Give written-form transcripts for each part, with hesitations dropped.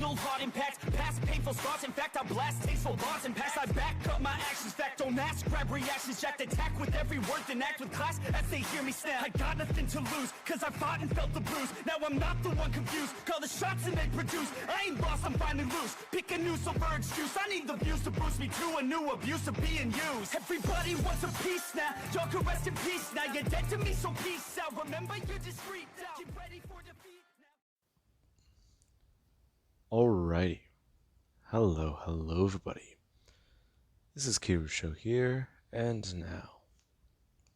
fatal heart impacts, past painful scars. In fact, I blast tasteful bars and pass. I back up my actions, fact don't ask, grab reactions, jacked attack with every word, then act with class as they hear me snap. I got nothing to lose, cause I fought and felt the bruise. Now I'm not the one confused, call the shots and they produce. I ain't lost, I'm finally loose. Pick a new silver excuse, I need the views to boost me to a new abuse of being used. Everybody wants a piece now, y'all can rest in peace now. You're dead to me, so peace out. Remember, you're discreet now. Get ready for defeat now. Alrighty. Hello everybody. This is Kiru Show here, and now,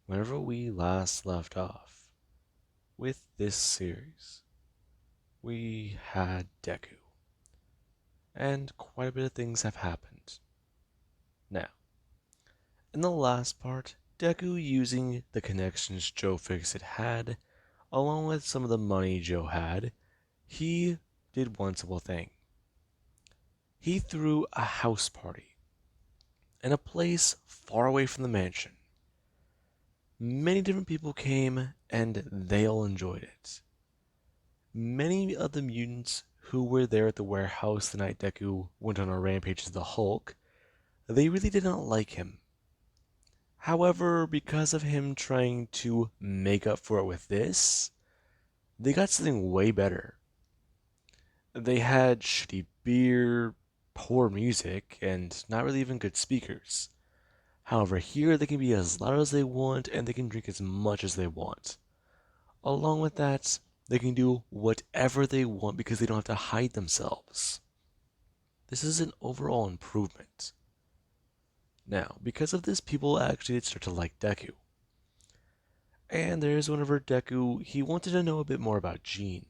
whenever we last left off with this series, we had Deku, and quite a bit of things have happened. Now, in the last part, Deku using the connections Joe Fixit had, along with some of the money Joe had, he did one simple thing. He threw a house party in a place far away from the mansion. Many different people came and they all enjoyed it. Many of the mutants who were there at the warehouse the night Deku went on a rampage to the Hulk, they really did not like him. However, because of him trying to make up for it with this, they got something way better. They had shitty beer, poor music, and not really even good speakers. However, here they can be as loud as they want and they can drink as much as they want. Along with that, they can do whatever they want because they don't have to hide themselves. This is an overall improvement. Now, because of this, people actually did start to like Deku. And there's whenever Deku, he wanted to know a bit more about Jean.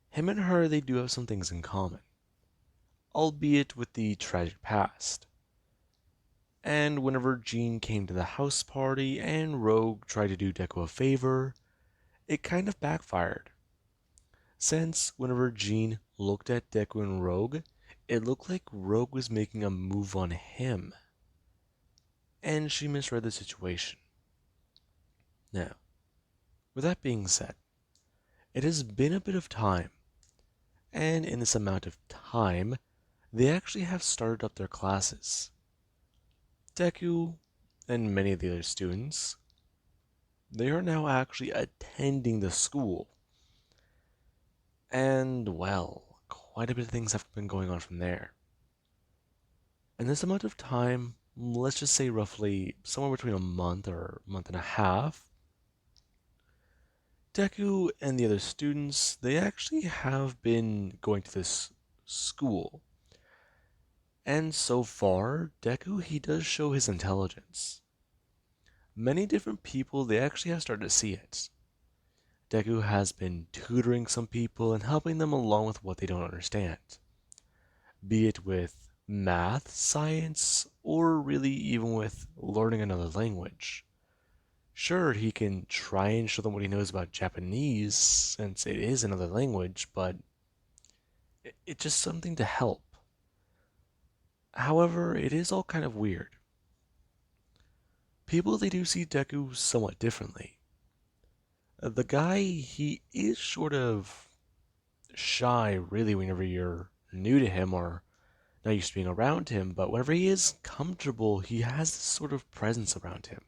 Him and her, they do have some things in common, albeit with the tragic past. And whenever Jean came to the house party and Rogue tried to do Deku a favor, it kind of backfired. Since whenever Jean looked at Deku and Rogue, it looked like Rogue was making a move on him. And she misread the situation. Now, with that being said, it has been a bit of time, and in this amount of time, they actually have started up their classes. Deku and many of the other students, they are now actually attending the school. And, well, quite a bit of things have been going on from there. In this amount of time, let's just say roughly somewhere between a month or a month and a half, Deku and the other students, they actually have been going to this school. And so far, Deku, he does show his intelligence. Many different people, they actually have started to see it. Deku has been tutoring some people and helping them along with what they don't understand. Be it with math, science, or really even with learning another language. Sure, he can try and show them what he knows about Japanese, since it is another language, but it's just something to help. However, it is all kind of weird. People, they do see Deku somewhat differently. The guy, he is sort of shy, really, whenever you're new to him or not used to being around him, but whenever he is comfortable, he has this sort of presence around him.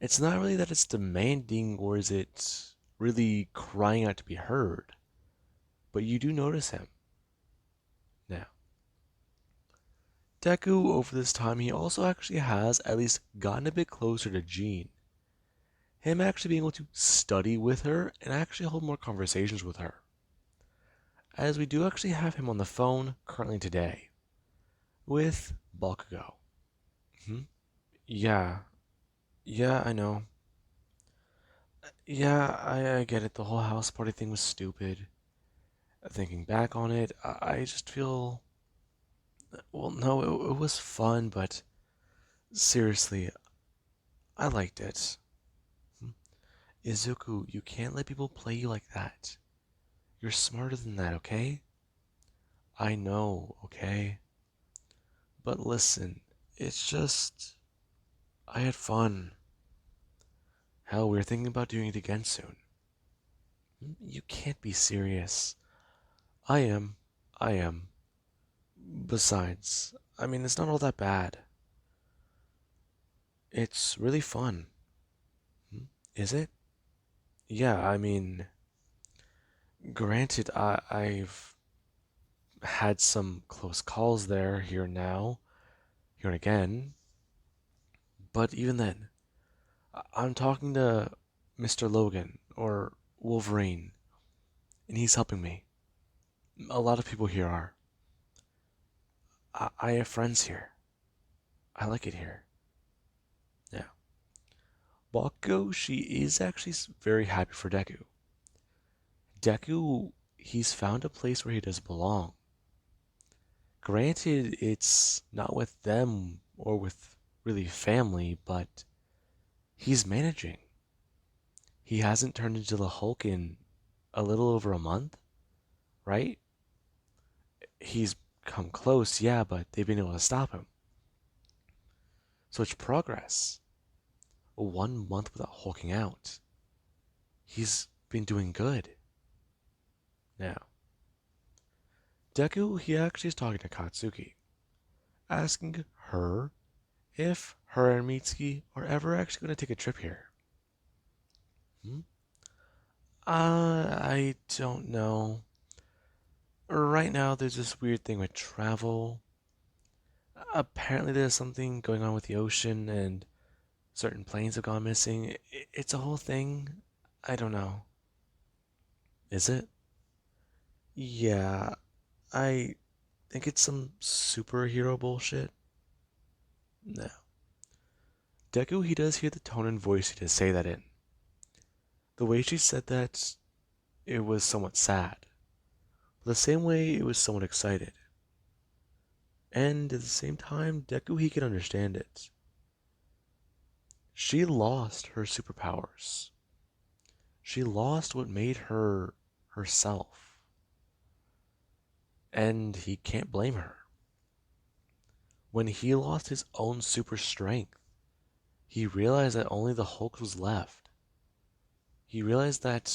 It's not really that it's demanding or is it really crying out to be heard, but you do notice him. Now, Deku, over this time, he also actually has at least gotten a bit closer to Jean. Him actually being able to study with her and actually hold more conversations with her. As we do actually have him on the phone currently today with Bakugo. Yeah, I know. Yeah, I get it. The whole house party thing was stupid. Thinking back on it, I just feel. Well, no, it was fun, but seriously, I liked it. Izuku, you can't let people play you like that. You're smarter than that, okay? I know, okay? But listen, it's just. I had fun. Hell, we're thinking about doing it again soon. You can't be serious. I am. I am. Besides, I mean, it's not all that bad. It's really fun. Hmm? Is it? Yeah, I mean, granted, I've had some close calls there, here and now, here and again, but even then, I'm talking to Mr. Logan or Wolverine, and he's helping me. A lot of people here are. I have friends here. I like it here. Yeah. Bakugo, she is actually very happy for Deku. Deku, he's found a place where he does belong. Granted, it's not with them or with really family, but he's managing. He hasn't turned into the Hulk in a little over a month, right? He's come close, yeah, but they've been able to stop him. So it's progress. 1 month without hulking out. He's been doing good. Now, Deku, he actually is talking to Katsuki, asking her if her and Mitsuki are ever actually going to take a trip here. Hmm? I don't know. Right now, there's this weird thing with travel. Apparently, there's something going on with the ocean, and certain planes have gone missing. It's a whole thing. I don't know. Is it? Yeah, I think it's some superhero bullshit. No. Deku, he does hear the tone and voice she does say that in. The way she said that, it was somewhat sad. But the same way, it was somewhat excited. And at the same time, Deku, he can understand it. She lost her superpowers. She lost what made her herself. And he can't blame her. When he lost his own super strength, he realized that only the Hulk was left. He realized that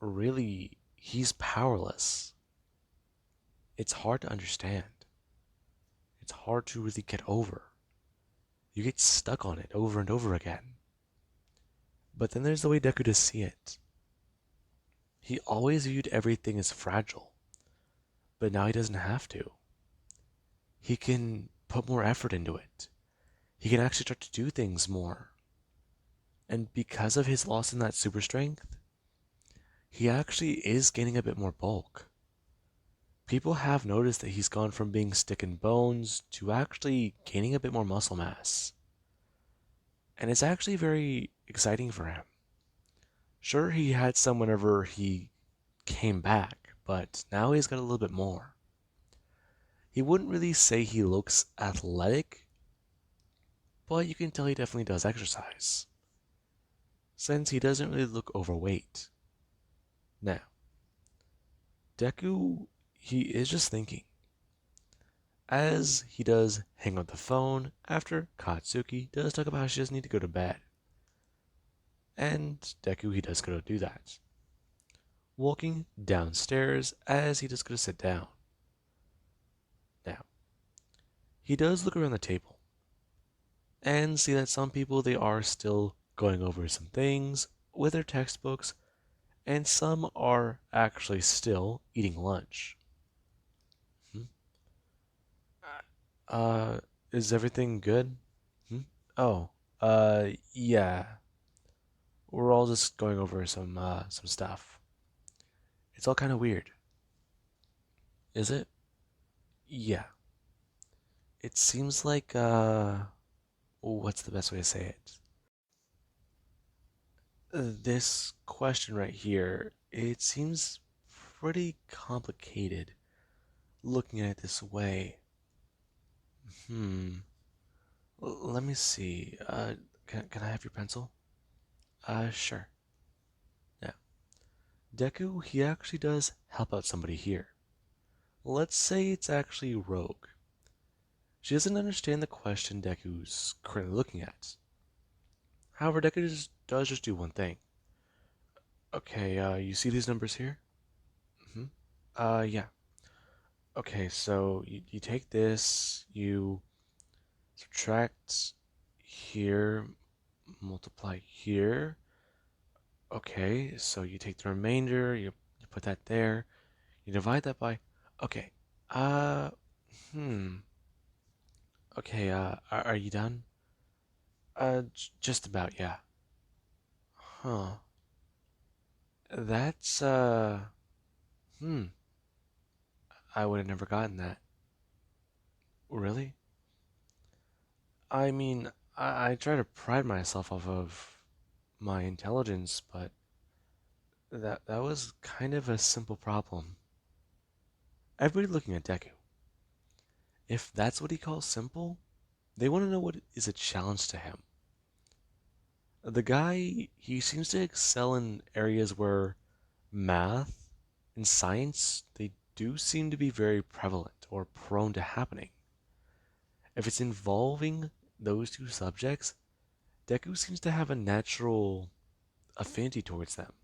really he's powerless. It's hard to understand. It's hard to really get over. You get stuck on it over and over again. But then there's the way Deku does see it. He always viewed everything as fragile, but now he doesn't have to. He can put more effort into it. He can actually start to do things more. And because of his loss in that super strength, he actually is gaining a bit more bulk. People have noticed that he's gone from being stick and bones to actually gaining a bit more muscle mass. And it's actually very exciting for him. Sure, he had some whenever he came back, but now he's got a little bit more. He wouldn't really say he looks athletic, but you can tell he definitely does exercise, since he doesn't really look overweight. Now, Deku, he is just thinking, as he does hang up the phone after Katsuki does talk about how she doesn't need to go to bed. And Deku, he does go to do that. Walking downstairs as he does go to sit down. Now, he does look around the table and see that some people they are still going over some things with their textbooks, and some are actually still eating lunch. Hmm? Uh, is everything good? Hmm? Oh, yeah. We're all just going over some stuff. It's all kind of weird. Is it? Yeah. It seems like, what's the best way to say it? This question right here, it seems pretty complicated looking at it this way. Hmm. Let me see. Can I have your pencil? Sure. Now, Deku, he actually does help out somebody here. Let's say it's actually Rogue. She doesn't understand the question Deku's currently looking at. However, Deku does just do one thing. Okay, you see these numbers here? Hmm. Yeah. Okay, so you take this, you subtract here, multiply here. Okay, so you take the remainder, you put that there, you divide that by. Okay. Uh, hmm. Okay, are you done? Just about, yeah. Huh. That's, hmm. I would have never gotten that. Really? I mean, I try to pride myself off of my intelligence, but that was kind of a simple problem. Everybody looking at Deku. If that's what he calls simple, they want to know what is a challenge to him. The guy, he seems to excel in areas where math and science, they do seem to be very prevalent or prone to happening. If it's involving those two subjects, Deku seems to have a natural affinity towards them.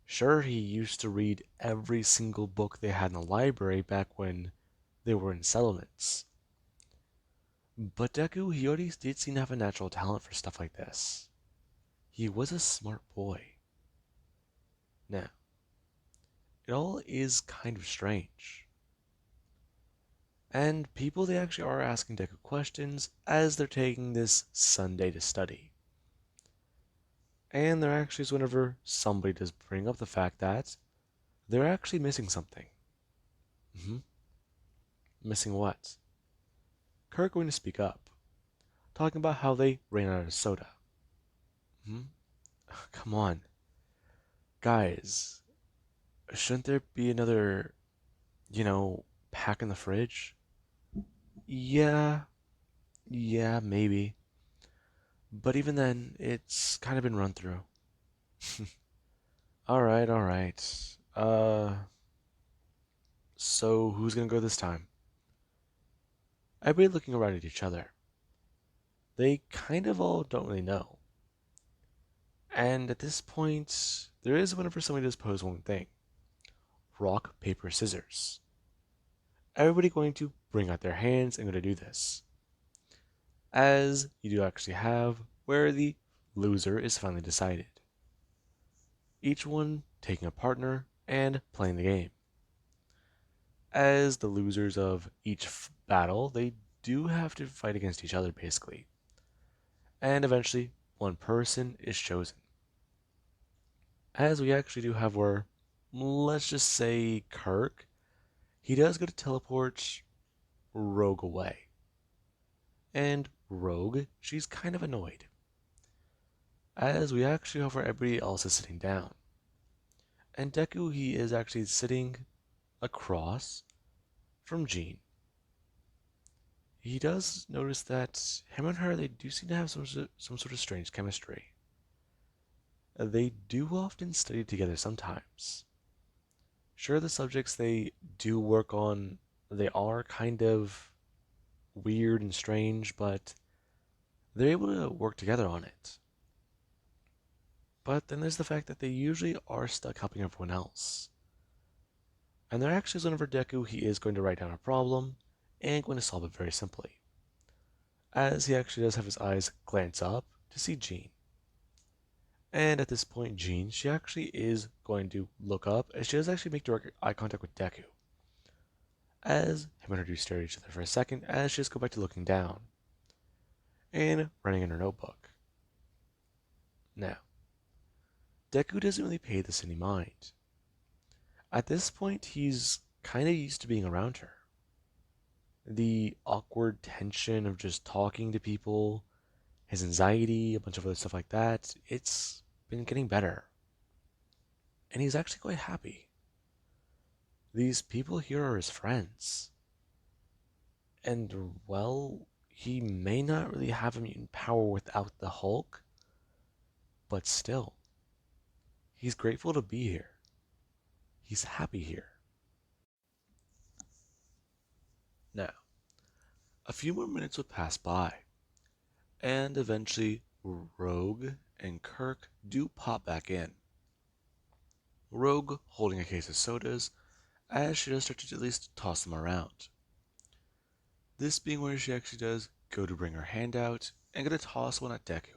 Sure, he used to read every single book they had in the library back when they were in settlements. But Deku, he already did seem to have a natural talent for stuff like this. He was a smart boy. Now, it all is kind of strange. And people, they actually are asking Deku questions as they're taking this Sunday to study. And there actually is whenever somebody does bring up the fact that they're actually missing something. Hmm. Missing what? Kirk going to speak up, talking about how they ran out of soda. Hmm? Come on, guys, shouldn't there be another, pack in the fridge? Yeah, yeah, maybe. But even then, it's kind of been run through. Alright, alright. So who's gonna go this time? Everybody looking around at each other. They kind of all don't really know. And at this point, there is whenever somebody does pose one thing. Rock, paper, scissors. Everybody going to bring out their hands and going to do this. As you do actually have where the loser is finally decided. Each one taking a partner and playing the game. As the losers of each battle, they do have to fight against each other basically. And eventually, one person is chosen. As we actually do have where, let's just say Kirk, he does go to teleport Rogue away. And Rogue, she's kind of annoyed. As we actually have where everybody else is sitting down. And Deku, he is actually sitting across from Jean. He does notice that him and her, they do seem to have some sort of strange chemistry. They do often study together sometimes. Sure, the subjects they do work on, they are kind of weird and strange, but they're able to work together on it. But then there's the fact that they usually are stuck helping everyone else. And there actually is whenever Deku, he is going to write down a problem and going to solve it very simply. As he actually does have his eyes glance up to see Jean. And at this point, Jean, she actually is going to look up as she does actually make direct eye contact with Deku. As him and her do stare at each other for a second, as she just go back to looking down and running in her notebook. Now, Deku doesn't really pay this any mind. At this point, he's kind of used to being around her. The awkward tension of just talking to people, his anxiety, a bunch of other stuff like that, it's been getting better. And he's actually quite happy. These people here are his friends. And, well, he may not really have a mutant power without the Hulk, but still, he's grateful to be here. He's happy here. Now, a few more minutes would pass by, and eventually Rogue and Kirk do pop back in. Rogue holding a case of sodas, as she does start to at least toss them around. This being where she actually does go to bring her hand out and go to toss one at Deku.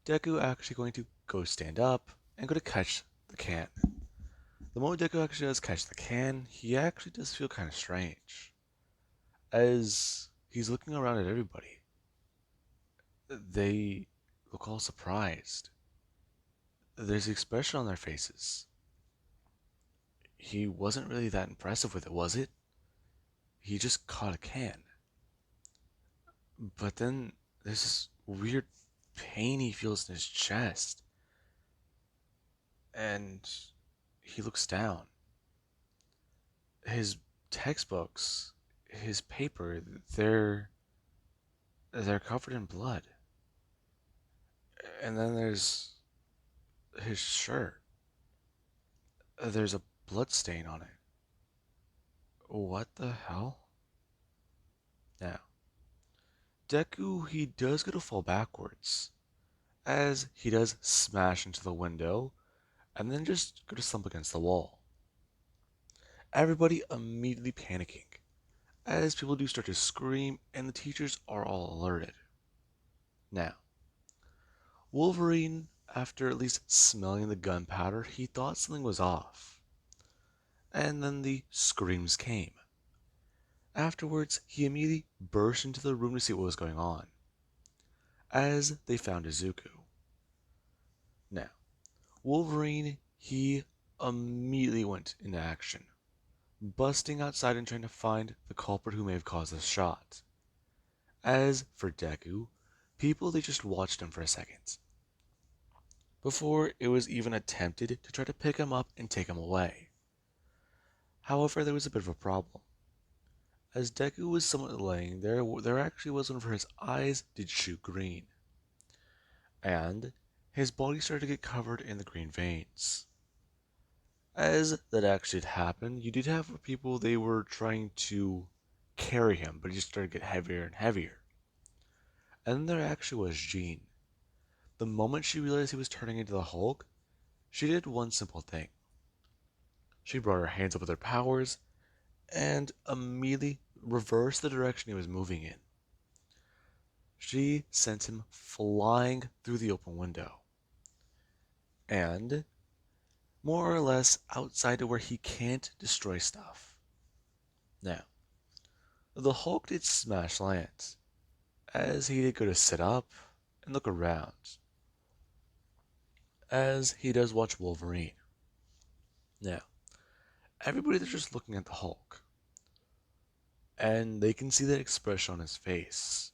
Deku actually going to go stand up and go to catch the can. The moment Deku actually does catch the can, he actually does feel kind of strange. As he's looking around at everybody, they look all surprised. There's an expression on their faces. He wasn't really that impressive with it, was it? He just caught a can. But then there's this weird pain he feels in his chest. And he looks down. His textbooks, his paper, they're covered in blood. And then there's his shirt. There's a blood stain on it. What the hell? Now, Deku, he does go to fall backwards, as he does smash into the window, and then just go to slump against the wall. Everybody immediately panicking, as people do start to scream, and the teachers are all alerted. Now, Wolverine, after at least smelling the gunpowder, he thought something was off. And then the screams came. Afterwards, he immediately burst into the room to see what was going on, as they found Izuku. Now, Wolverine, he immediately went into action, busting outside and trying to find the culprit who may have caused the shot. As for Deku, people they just watched him for a second, before it was even attempted to try to pick him up and take him away. However, there was a bit of a problem. As Deku was somewhat laying there actually was one of his eyes did shoot green. And his body started to get covered in the green veins. As that actually happened, you did have people they were trying to carry him, but he just started to get heavier and heavier. And then there actually was Jean. The moment she realized he was turning into the Hulk, she did one simple thing. She brought her hands up with her powers and immediately reversed the direction he was moving in. She sent him flying through the open window. And more or less outside of where he can't destroy stuff. Now, the Hulk did smash Lance, as he did go to sit up and look around, as he does watch Wolverine. Now, everybody's just looking at the Hulk, and they can see that expression on his face.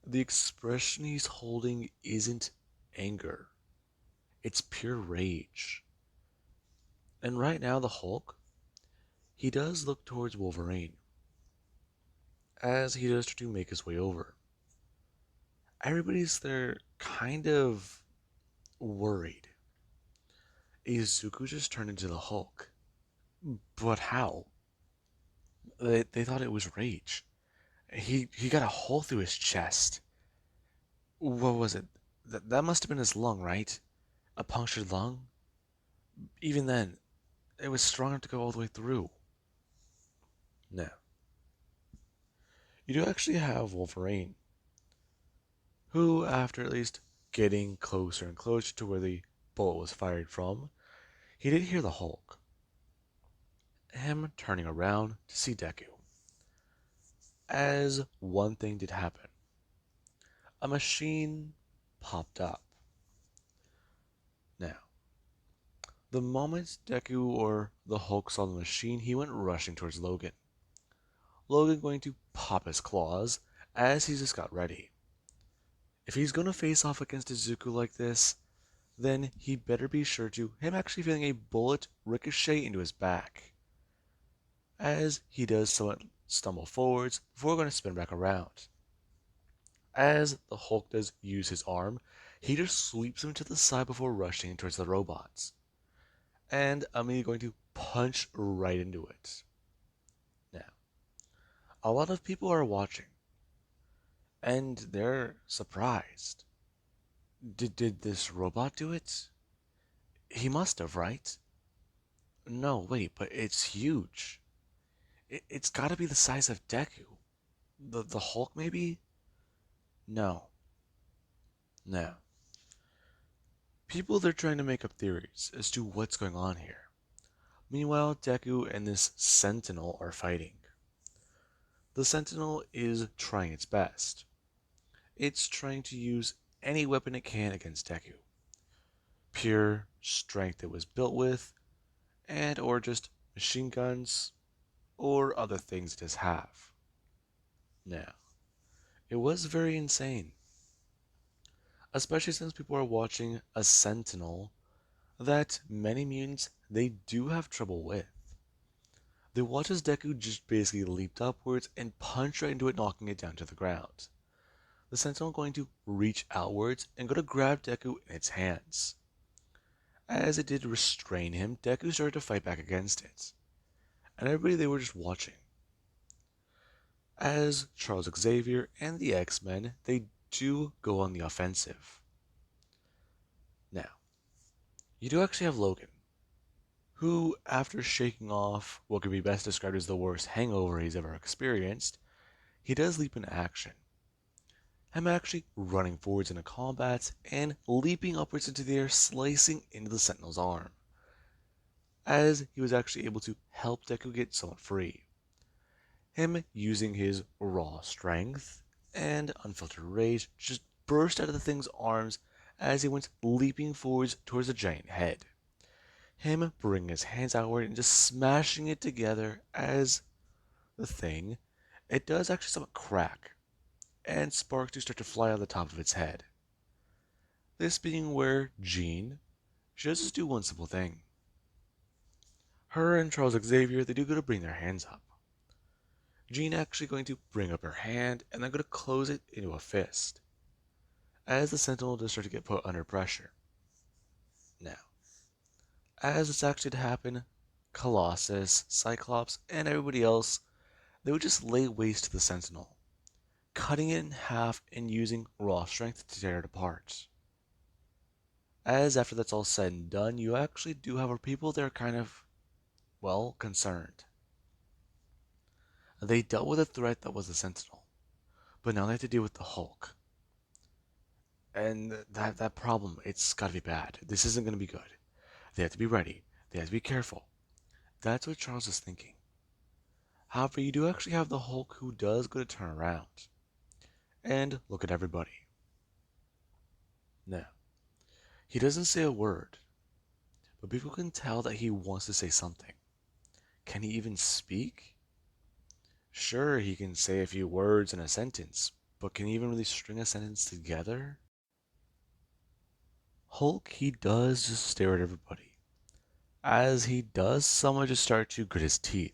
The expression he's holding isn't anger, it's pure rage. And right now, the Hulk, he does look towards Wolverine, as he does try to make his way over. Everybody's there kind of worried. Izuku just turned into the Hulk. But how? They thought it was rage. He got a hole through his chest. What was it? That must have been his lung, right? A punctured lung? Even then, it was strong enough to go all the way through. Now, you do actually have Wolverine, who, after at least getting closer and closer to where the bullet was fired from, he did hear the Hulk. Him turning around to see Deku. As one thing did happen. A machine popped up. Now, the moment Deku or the Hulk saw the machine, he went rushing towards Logan. Logan going to pop his claws as he just got ready. If he's going to face off against Izuku like this, then he better be sure to him actually feeling a bullet ricochet into his back. As he does somewhat stumble forwards before going to spin back around. As the Hulk does use his arm, he just sweeps him to the side before rushing towards the robots. And I'm going to punch right into it. Now, a lot of people are watching, and they're surprised. Did this robot do it? He must have, right? No, wait, but it's huge. It's gotta be the size of Deku. The Hulk, maybe? No. No. People, they're trying to make up theories as to what's going on here. Meanwhile, Deku and this sentinel are fighting. The sentinel is trying its best. It's trying to use any weapon it can against Deku. Pure strength it was built with, and or just machine guns, or other things it does have. Now, it was very insane, especially since people are watching a sentinel that many mutants they do have trouble with. They watch as Deku just basically leaped upwards and punched right into it, knocking it down to the ground. The sentinel going to reach outwards and go to grab Deku in its hands. As it did restrain him, Deku started to fight back against it. And everybody they were just watching. As Charles Xavier and the X-Men, they do go on the offensive. Now, you do actually have Logan, who, after shaking off what could be best described as the worst hangover he's ever experienced, he does leap into action. Him actually running forwards into combat and leaping upwards into the air, slicing into the Sentinel's arm, as he was actually able to help Deku get somewhat free. Him using his raw strength and unfiltered rage just burst out of the thing's arms as he went leaping forwards towards the giant head. Him bringing his hands outward and just smashing it together as the thing, it does actually somewhat crack, and sparks do start to fly on the top of its head. This being where Jean, she does just do one simple thing. Her and Charles Xavier, they do go to bring their hands up. Jean actually going to bring up her hand and then go to close it into a fist, as the Sentinel does start to get put under pressure. Now, as it's actually to happen, Colossus, Cyclops, and everybody else, they would just lay waste to the Sentinel, cutting it in half and using raw strength to tear it apart. As after that's all said and done, you actually do have people that are kind of, well, concerned. They dealt with a threat that was the Sentinel, but now they have to deal with the Hulk. And that problem, it's gotta be bad. This isn't gonna be good. They have to be ready. They have to be careful. That's what Charles is thinking. However, you do actually have the Hulk who does go to turn around and look at everybody. Now, he doesn't say a word, but people can tell that he wants to say something. Can he even speak? Sure, he can say a few words in a sentence, but can he even really string a sentence together? Hulk, he does just stare at everybody, as he does somewhat just start to grit his teeth,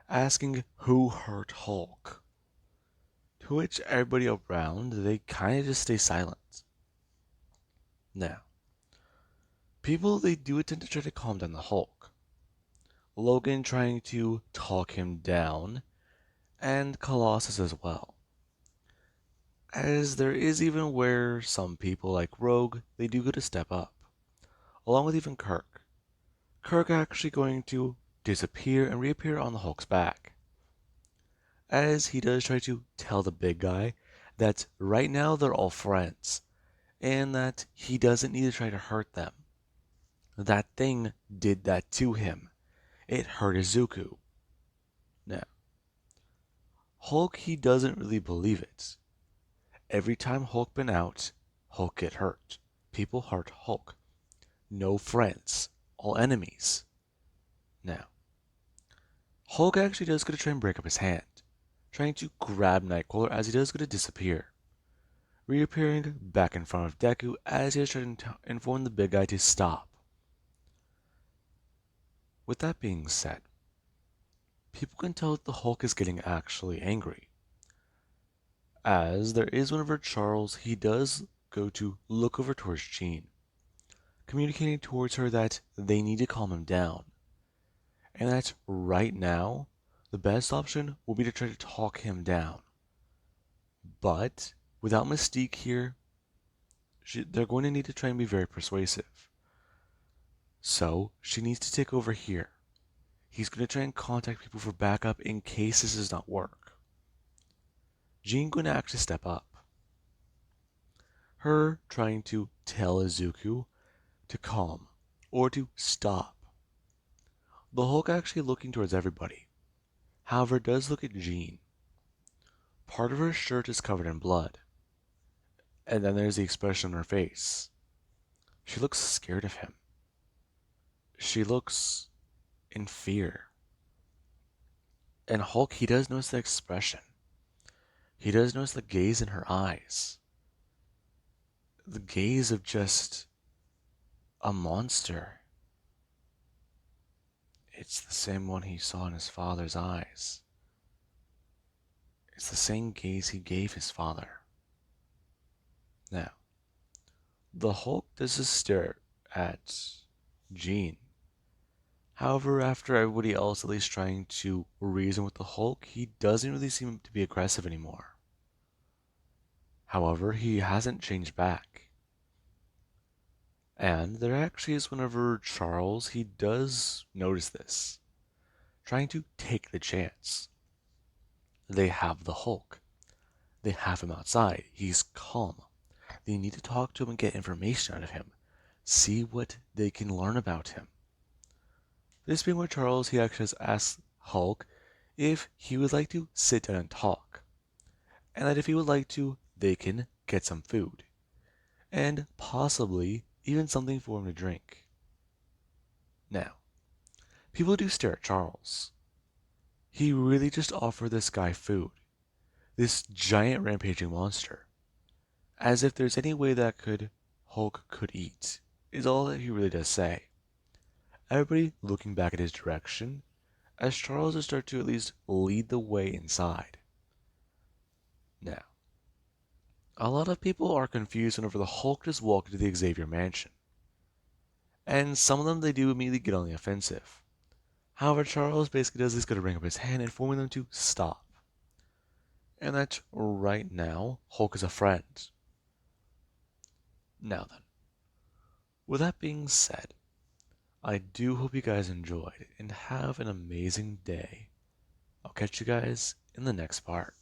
asking who hurt Hulk. To which everybody around, they kind of just stay silent. Now, people, they do attempt to try to calm down the Hulk. Logan trying to talk him down, and Colossus as well. As there is even where some people like Rogue, they do go to step up, along with even Kirk. Kirk actually going to disappear and reappear on the Hulk's back, as he does try to tell the big guy that right now they're all friends, and that he doesn't need to try to hurt them. That thing did that to him. It hurt Izuku. Now, Hulk, he doesn't really believe it. Every time Hulk been out, Hulk get hurt. People hurt Hulk. No friends, all enemies. Now, Hulk actually does go to try and break up his hand, trying to grab Nightcrawler as he does go to disappear, reappearing back in front of Deku as he is trying to inform the big guy to stop. With that being said, people can tell that the Hulk is getting actually angry, as there is whenever Charles, he does go to look over towards Jean, communicating towards her that they need to calm him down, and that right now, the best option will be to try to talk him down. But without Mystique here, they're going to need to try and be very persuasive. So she needs to take over here. He's going to try and contact people for backup in case this does not work. Jean going to actually step up. Her trying to tell Izuku to calm or to stop. The Hulk actually looking towards everybody. However, does look at Jean. Part of her shirt is covered in blood. And then there's the expression on her face. She looks scared of him. She looks in fear. And Hulk, he does notice the expression. He does notice the gaze in her eyes. The gaze of just a monster. It's the same one he saw in his father's eyes. It's the same gaze he gave his father. Now, the Hulk does a stare at Jean. However, after everybody else at least trying to reason with the Hulk, he doesn't really seem to be aggressive anymore. However, he hasn't changed back. And there actually is whenever Charles, he does notice this, trying to take the chance. They have the Hulk. They have him outside. He's calm. They need to talk to him and get information out of him. See what they can learn about him. This being where Charles, he actually has asked Hulk if he would like to sit down and talk. And that if he would like to, they can get some food. And possibly even something for him to drink. Now, people do stare at Charles. He really just offered this guy food. This giant rampaging monster. As if there's any way that Hulk could eat, is all that he really does say. Everybody looking back at his direction, as Charles is starting to at least lead the way inside. Now, a lot of people are confused whenever the Hulk just walked into the Xavier mansion. And some of them, they do immediately get on the offensive. However, Charles basically does is going to bring up his hand, informing them to stop. And that right now, Hulk is a friend. Now then, with that being said, I do hope you guys enjoyed and have an amazing day. I'll catch you guys in the next part.